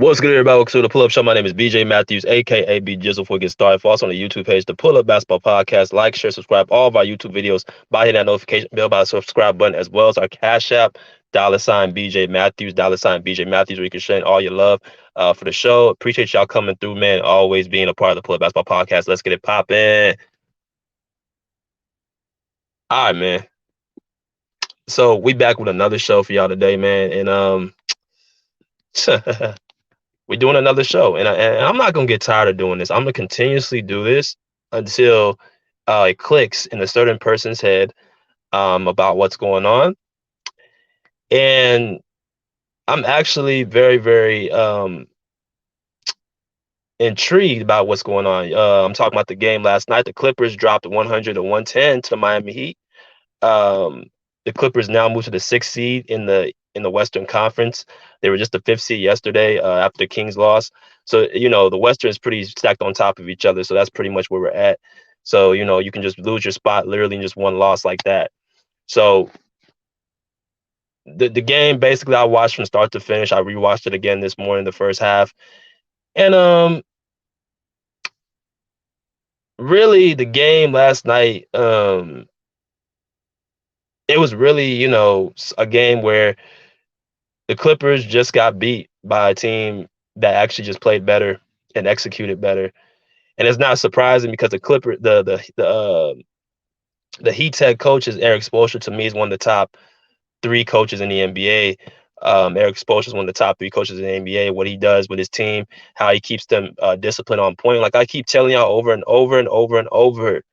What's good, everybody? Welcome to the Pull Up Show. My name is BJ Matthews, aka B Jizzle. Before we get started, follow us on the YouTube page, the Pull Up Basketball Podcast. Like, share, subscribe all of our YouTube videos by hitting that notification bell by the subscribe button, as well as our Cash App, $BJ Matthews, $BJ Matthews, where you can share all your love for the show. Appreciate y'all coming through, man. Always being a part of the Pull Up Basketball Podcast. Let's get it popping. All right, man. So we back with another show for y'all today, man, and we're doing another show, and I'm not gonna get tired of doing this. I'm gonna continuously do this until it clicks in a certain person's head about what's going on. And I'm actually very, very intrigued about what's going on. I'm talking about the game last night. The Clippers dropped 100 to 110 to the Miami Heat. The Clippers now move to the sixth seed in the Western Conference. They were just the fifth seed yesterday after the Kings loss. So, the Western is pretty stacked on top of each other. So that's pretty much where we're at. So, you can just lose your spot literally in just one loss like that. So the game, basically, I watched from start to finish. I rewatched it again this morning, the first half. And really, the game last night, it was really, a game where the Clippers just got beat by a team that actually just played better and executed better. And it's not surprising because the Heat's head coach is Eric Spoelstra. To me, is one of the top three coaches in the NBA. Eric Spoelstra is one of the top three coaches in the NBA. What he does with his team, how he keeps them disciplined on point. Like I keep telling y'all over and over and over and over,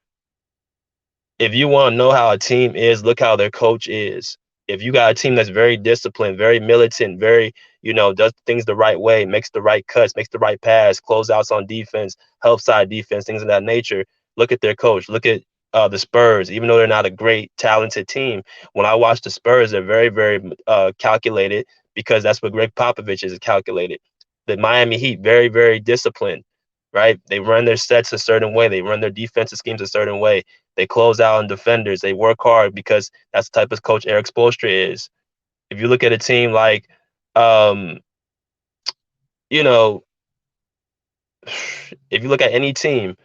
if you want to know how a team is, look how their coach is. If you got a team that's very disciplined, very militant, very, does things the right way, makes the right cuts, makes the right pass, closeouts on defense, help side defense, things of that nature, look at their coach. Look at the Spurs. Even though they're not a great, talented team, when I watch the Spurs, they're very, very calculated because that's what Greg Popovich is calculated. The Miami Heat, very, very disciplined, right? They run their sets a certain way. They run their defensive schemes a certain way. They close out on defenders. They work hard because that's the type of coach Eric Spoelstra is. If you look at a team like, if you look at any team,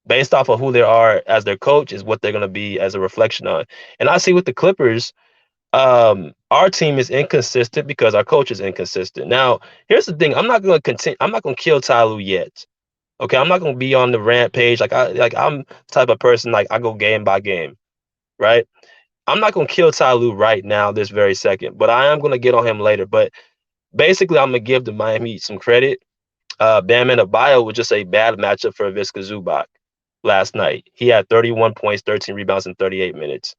based off of who they are as their coach is what they're going to be as a reflection on. And I see with the Clippers, our team is inconsistent because our coach is inconsistent. Now, here's the thing. I'm not going to continue. I'm not going to kill Ty Lue yet. Okay, I'm not gonna be on the rampage. I'm the type of person like I go game by game, right? I'm not gonna kill Ty Lue right now, this very second, but I am gonna get on him later. But basically, I'm gonna give the Miami Heat some credit. Bam Adebayo was just a bad matchup for Visca Zubac last night. He had 31 points, 13 rebounds in 38 minutes.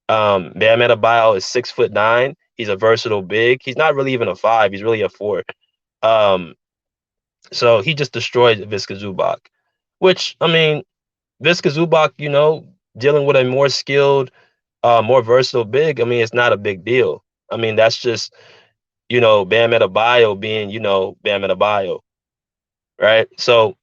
Bam Adebayo is 6'9". He's a versatile big. He's not really even a 5. He's really a 4. So he just destroyed Visca Zubac, which, I mean, Visca Zubac, dealing with a more skilled, more versatile big, I mean, it's not a big deal. I mean, that's just, Bam Adebayo being, Bam Adebayo, right? So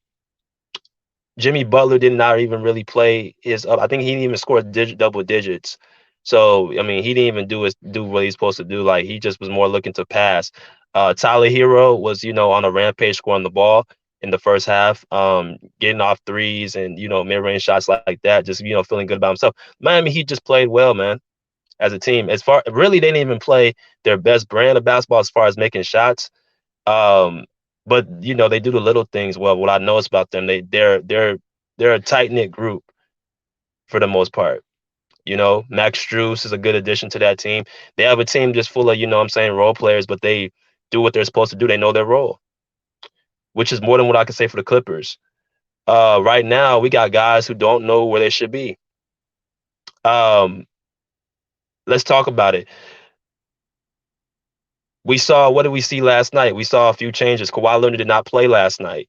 Jimmy Butler did not even really play his up. I think he didn't even score double digits. So, I mean, he didn't even do what he's supposed to do. Like, he just was more looking to pass. Tyler Hero was, on a rampage scoring the ball in the first half, getting off threes and, mid-range shots like that, just, feeling good about himself. Miami Heat just played well, man, as a team. Really, they didn't even play their best brand of basketball as far as making shots. But, they do the little things well. What I notice about them, they're a tight-knit group for the most part. Max Strus is a good addition to that team. They have a team just full of, role players, but they do what they're supposed to do. They know their role, which is more than what I can say for the Clippers. Right now, we got guys who don't know where they should be. Let's talk about it. What did we see last night? We saw a few changes. Kawhi Leonard did not play last night.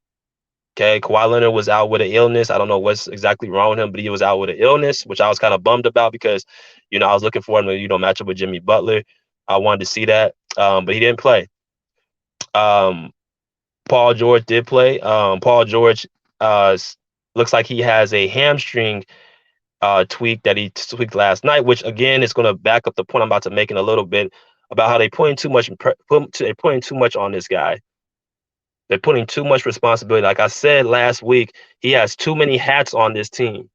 Okay, Kawhi Leonard was out with an illness. I don't know what's exactly wrong with him, but he was out with an illness, which I was kind of bummed about because, I was looking for him to, match up with Jimmy Butler. I wanted to see that, but he didn't play. Paul George did play. Paul George looks like he has a hamstring tweak that he tweaked last night, which, again, is going to back up the point I'm about to make in a little bit about how they're putting too much on this guy. They're putting too much responsibility. Like I said last week, he has too many hats on this team.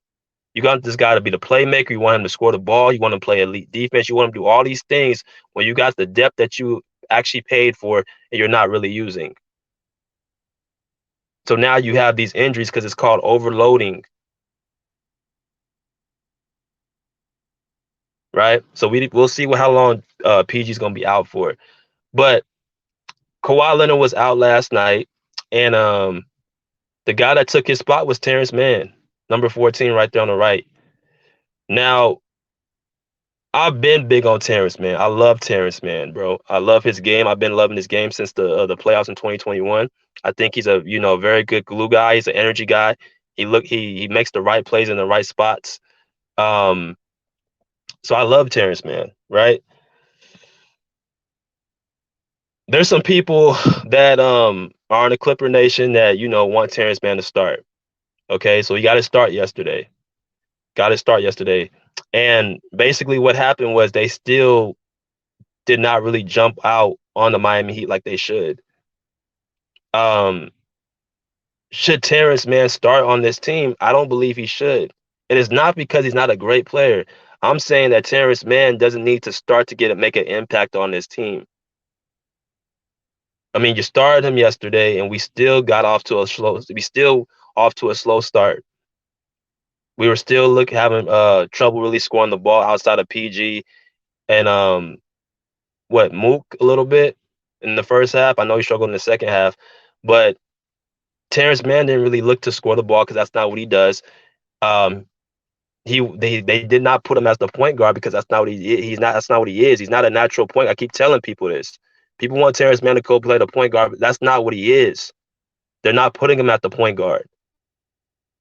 You got this guy to be the playmaker. You want him to score the ball. You want him to play elite defense. You want him to do all these things when you got the depth that you actually paid for and you're not really using. So now you have these injuries because it's called overloading, right? So we'll see how long PG is going to be out for. But Kawhi Leonard was out last night, and the guy that took his spot was Terence Mann, number 14, right there on the right. Now, I've been big on Terence Mann. I love Terence Mann, bro. I love his game. I've been loving his game since the playoffs in 2021. I think he's a very good glue guy. He's an energy guy. He makes the right plays in the right spots. Um, so I love Terence Mann, right? There's some people that are in the Clipper Nation that want Terence Mann to start. Okay, so he got to start yesterday. Got to start yesterday. And basically what happened was they still did not really jump out on the Miami Heat like they should. Um, should Terrence Mann start on this team? I don't believe he should. It is not because he's not a great player. I'm saying that Terrence Mann doesn't need to start to make an impact on this team. I mean, you started him yesterday, and we still off to a slow start. We were still having trouble really scoring the ball outside of PG and Mook a little bit in the first half. I know he struggled in the second half, but Terrence Mann didn't really look to score the ball because that's not what he does. Um, they did not put him as the point guard because that's not what that's not what he is. He's not a natural point. I keep telling people this. People want Terrence Mann to go play the point guard, but that's not what he is. They're not putting him at the point guard.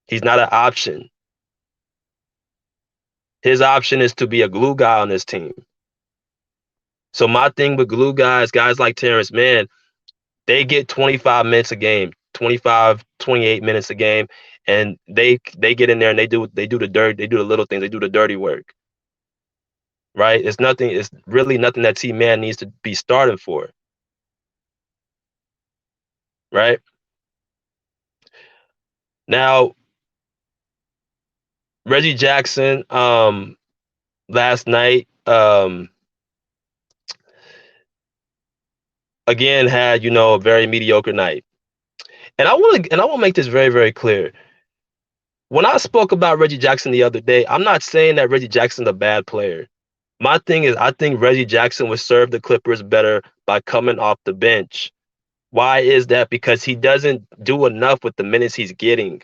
He's not an option. His option is to be a glue guy on this team. So my thing with glue guys like Terrence Mann, they get 25 minutes a game, 25, 28 minutes a game, and they get in there and they do the dirt, they do the little things, they do the dirty work. Right? It's really nothing that T-Man needs to be starting for. Right? Now, Reggie Jackson, last night, again had, a very mediocre night. And I want to make this very, very clear. When I spoke about Reggie Jackson the other day, I'm not saying that Reggie Jackson's a bad player. My thing is, I think Reggie Jackson would serve the Clippers better by coming off the bench. Why is that? Because he doesn't do enough with the minutes he's getting.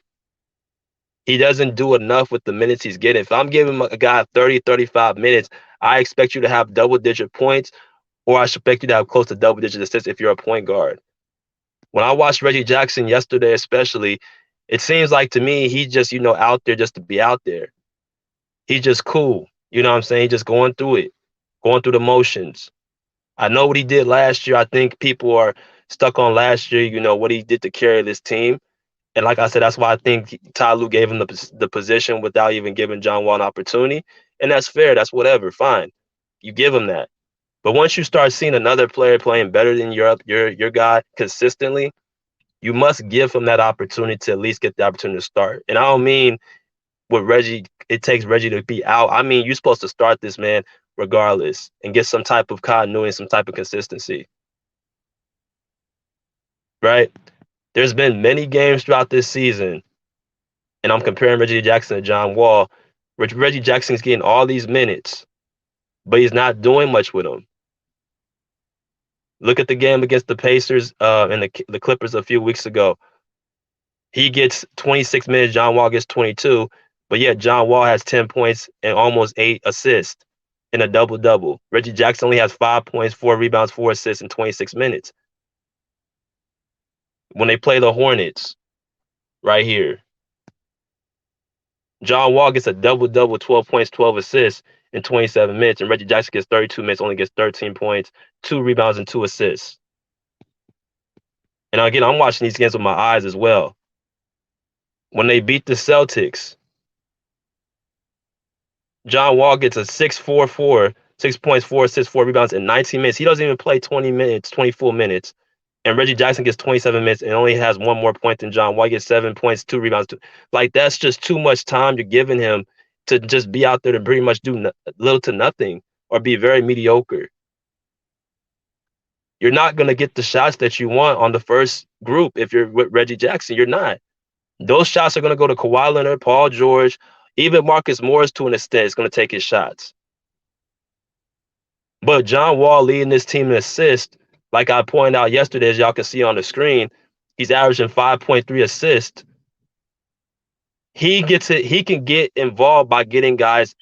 He doesn't do enough with the minutes he's getting. If I'm giving a guy 30, 35 minutes, I expect you to have double-digit points, or I expect you to have close to double-digit assists if you're a point guard. When I watched Reggie Jackson yesterday especially, it seems like to me he's just, out there just to be out there. He's just cool. You know what I'm saying? He's just going through it, going through the motions. I know what he did last year. I think people are stuck on last year, what he did to carry this team. And like I said, that's why I think Ty Lue gave him the position without even giving John Wall an opportunity. And that's fair. That's whatever. Fine. You give him that. But once you start seeing another player playing better than your guy consistently, you must give him that opportunity to at least get the opportunity to start. And I don't mean with Reggie, it takes Reggie to be out. I mean, you're supposed to start this man regardless and get some type of continuity, some type of consistency. Right? There's been many games throughout this season, and I'm comparing Reggie Jackson to John Wall. Reggie Jackson's getting all these minutes, but he's not doing much with them. Look at the game against the Pacers and the Clippers a few weeks ago. He gets 26 minutes. John Wall gets 22, but yet John Wall has 10 points and almost 8 assists in a double-double. Reggie Jackson only has 5 points, 4 rebounds, 4 assists in 26 minutes. When they play the Hornets right here, John Wall gets a double-double, 12 points, 12 assists in 27 minutes, and Reggie Jackson gets 32 minutes, only gets 13 points, 2 rebounds, and 2 assists. And again, I'm watching these games with my eyes as well. When they beat the Celtics, John Wall gets a 6-4-4, 6 points, 4 assists, 4 rebounds in 19 minutes. He doesn't even play 20 minutes, 24 minutes. and Reggie Jackson gets 27 minutes and only has one more point than John Wall. He gets 7 points, 2 rebounds. Like, that's just too much time you're giving him to just be out there to pretty much do little to nothing or be very mediocre. You're not going to get the shots that you want on the first group if you're with Reggie Jackson. You're not. Those shots are going to go to Kawhi Leonard, Paul George, even Marcus Morris to an extent is going to take his shots. But John Wall leading this team in assists, like I pointed out yesterday, as y'all can see on the screen, he's averaging 5.3 assists. He gets it. He can get involved by getting guys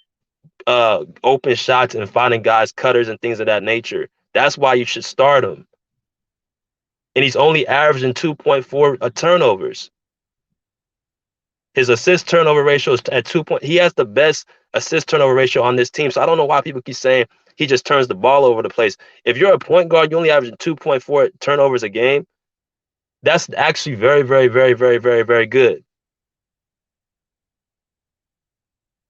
open shots and finding guys cutters and things of that nature. That's why you should start him. And he's only averaging 2.4 turnovers. His assist turnover ratio is at 2 point. He has the best assist turnover ratio on this team. So I don't know why people keep saying he just turns the ball over the place. If you're a point guard, you only averaging 2.4 turnovers a game. That's actually very, very, very, very, very, very good.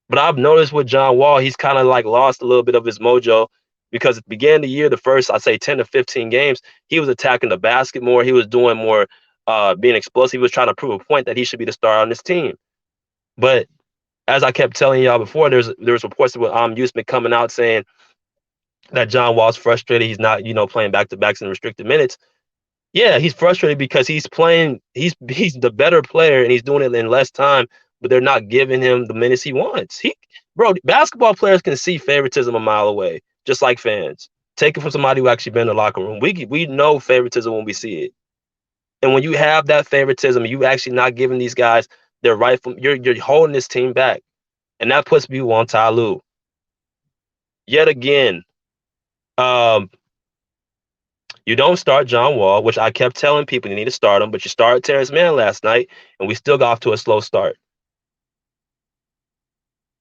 But I've noticed with John Wall, he's kind of like lost a little bit of his mojo because at the beginning of the year, the first, I'd say 10 to 15 games, he was attacking the basket more. He was doing more, being explosive. He was trying to prove a point that he should be the star on this team. But as I kept telling y'all before, there's reports with Usman coming out saying that John Wall's frustrated. He's not, playing back-to-backs in restricted minutes. Yeah, he's frustrated because he's the better player and he's doing it in less time, but they're not giving him the minutes he wants. Basketball players can see favoritism a mile away, just like fans. Take it from somebody who actually been in the locker room. We know favoritism when we see it. And when you have that favoritism, you actually not giving these guys their rightful, you're holding this team back. And that puts people on Ty Lue. Yet again, you don't start John Wall, which I kept telling people you need to start him, but you started Terence Mann last night, and we still got off to a slow start.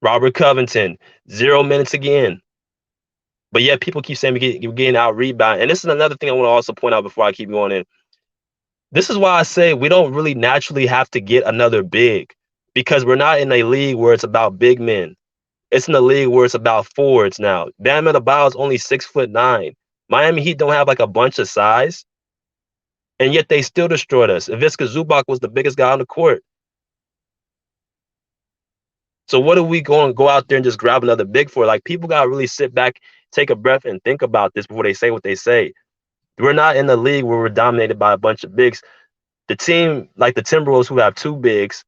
Robert Covington, 0 minutes again. But yet people keep saying we're getting out rebound. And this is another thing I want to also point out before I keep going in. This is why I say we don't really naturally have to get another big, because we're not in a league where it's about big men. It's in a league where it's about forwards now. Bam Adebayo is only 6'9". Miami Heat don't have like a bunch of size, and yet they still destroyed us. Ivica Zubac was the biggest guy on the court. So what are we going to go out there and just grab another big for? Like, people got to really sit back, take a breath, and think about this before they say what they say. We're not in the league where we're dominated by a bunch of bigs. The team, like the Timberwolves, who have two bigs,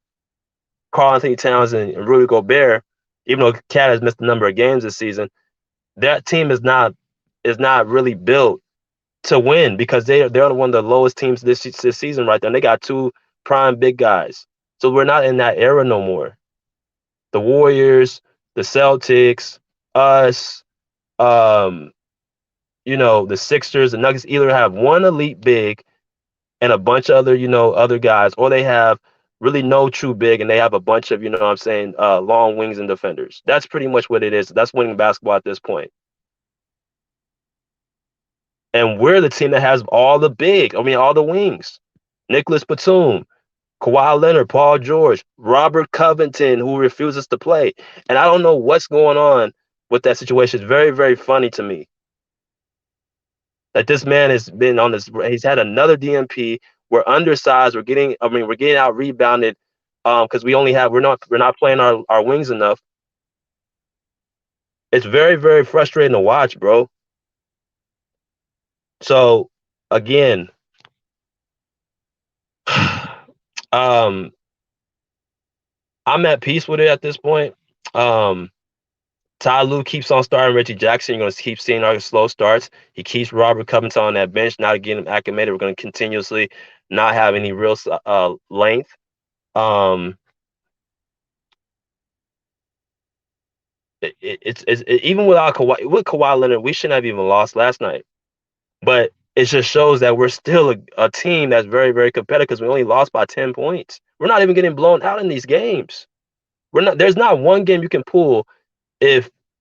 Karl-Anthony Towns and Rudy Gobert, even though Cat has missed a number of games this season, that team is not really built to win because they're one of the lowest teams this season right there. And they got two prime big guys. So we're not in that era no more. The Warriors, the Celtics, us, the Sixers, the Nuggets either have one elite big and a bunch of other, other guys, or they have really no true big and they have a bunch of, long wings and defenders. That's pretty much what it is. That's winning basketball at this point. And we're the team that has all the all the wings. Nicholas Batum, Kawhi Leonard, Paul George, Robert Covington, who refuses to play. And I don't know what's going on with that situation. It's very, very funny to me that this man has been on this. He's had another DNP. We're undersized. We're getting out rebounded because we're not playing our wings enough. It's very, very frustrating to watch, bro. So again, I'm at peace with it at this point. Ty Lue keeps on starting Reggie Jackson. You're going to keep seeing our slow starts. He keeps Robert Covington on that bench, not getting him acclimated. We're going to continuously not have any real length. Even without Kawhi Leonard, we shouldn't have even lost last night. But it just shows that we're still a team that's very, very competitive because we only lost by 10 points. We're not even getting blown out in these games. There's not one game you can pull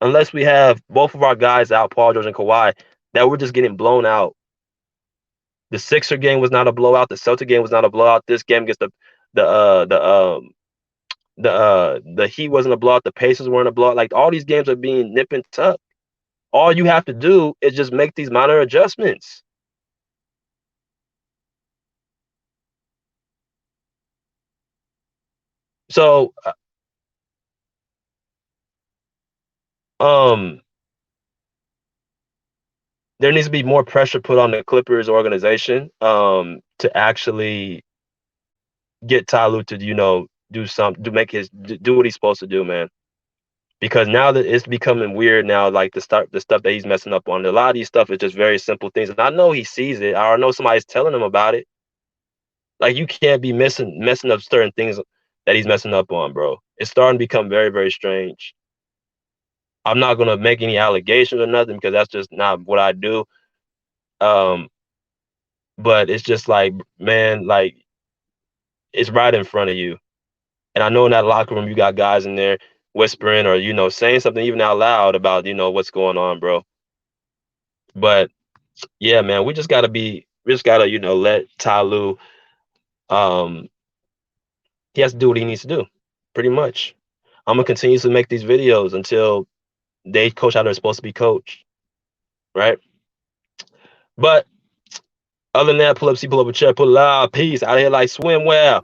unless we have both of our guys out, Paul George and Kawhi, that we're just getting blown out. The Sixer game was not a blowout. The Celtic game was not a blowout. This game against the Heat wasn't a blowout. The Pacers weren't a blowout. Like, all these games are being nip and tuck. All you have to do is just make these minor adjustments. So, um, there needs to be more pressure put on the Clippers organization, to actually get Ty Lue to, do something, to make do what he's supposed to do, man. Because now that it's becoming weird now, like the stuff that he's messing up on. A lot of these stuff is just very simple things, and I know he sees it. I know somebody's telling him about it. Like, you can't be messing up certain things that he's messing up on, bro. It's starting to become very, very strange. I'm not gonna make any allegations or nothing because that's just not what I do. Um, but it's just like, man, like, it's right in front of you. And I know in that locker room you got guys in there whispering or, saying something even out loud about, what's going on, bro. But yeah, man, we just gotta, let Ty Lue, um, he has to do what he needs to do, pretty much. I'm gonna continue to make these videos until they coach how they're supposed to be coached, right? But other than that, pull up, see, pull up a chair, pull it out, peace, out of here like swimwear.